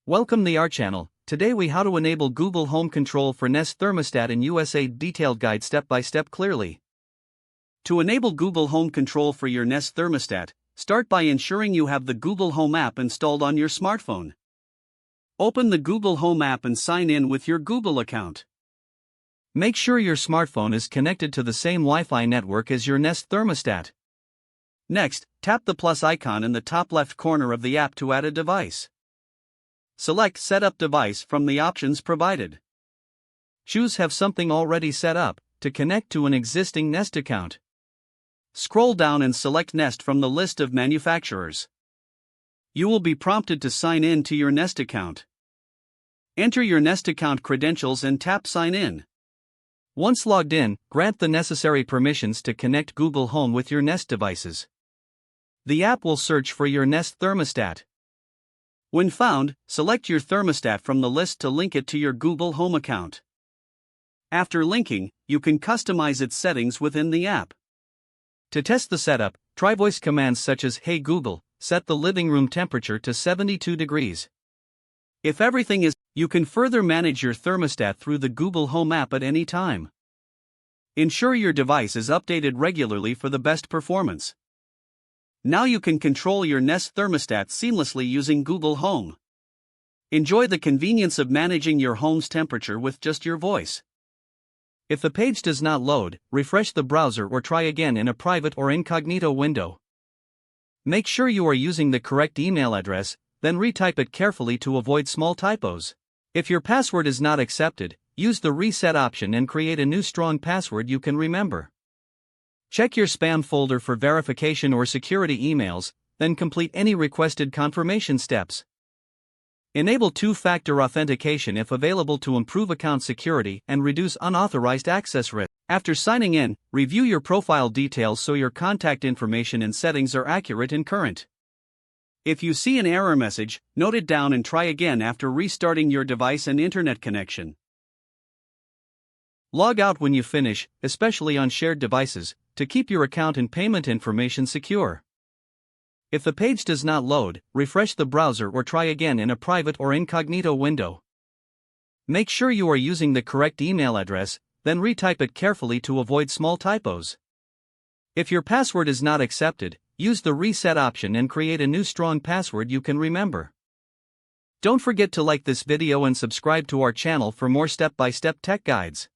Welcome to our channel. Today we how to enable Google Home Control for Nest Thermostat in USA. Detailed guide step by step clearly. To enable Google Home Control for your Nest Thermostat, start by ensuring you have the Google Home app installed on your smartphone. Open the Google Home app and sign in with your Google account. Make sure your smartphone is connected to the same Wi-Fi network as your Nest Thermostat. Next, tap the plus icon in the top left corner of the app to add a device. Select Set Up Device from the options provided. Choose Have Something Already Set Up to connect to an existing Nest account. Scroll down and select Nest from the list of manufacturers. You will be prompted to sign in to your Nest account. Enter your Nest account credentials and tap Sign In. Once logged in, grant the necessary permissions to connect Google Home with your Nest devices. The app will search for your Nest thermostat. When found, select your thermostat from the list to link it to your Google Home account. After linking, you can customize its settings within the app. To test the setup, try voice commands such as Hey Google, set the living room temperature to 72 degrees. If everything is, you can further manage your thermostat through the Google Home app at any time. Ensure your device is updated regularly for the best performance. Now you can control your Nest thermostat seamlessly using Google Home. Enjoy the convenience of managing your home's temperature with just your voice. If the page does not load, refresh the browser or try again in a private or incognito window. Make sure you are using the correct email address, then retype it carefully to avoid small typos. If your password is not accepted, use the reset option and create a new strong password you can remember. Check your spam folder for verification or security emails, then complete any requested confirmation steps. Enable two-factor authentication if available to improve account security and reduce unauthorized access risk. After signing in, review your profile details so your contact information and settings are accurate and current. If you see an error message, note it down and try again after restarting your device and internet connection. Log out when you finish, especially on shared devices, to keep your account and payment information secure. If the page does not load, refresh the browser or try again in a private or incognito window. Make sure you are using the correct email address, then retype it carefully to avoid small typos. If your password is not accepted, use the reset option and create a new strong password you can remember. Don't forget to like this video and subscribe to our channel for more step-by-step tech guides.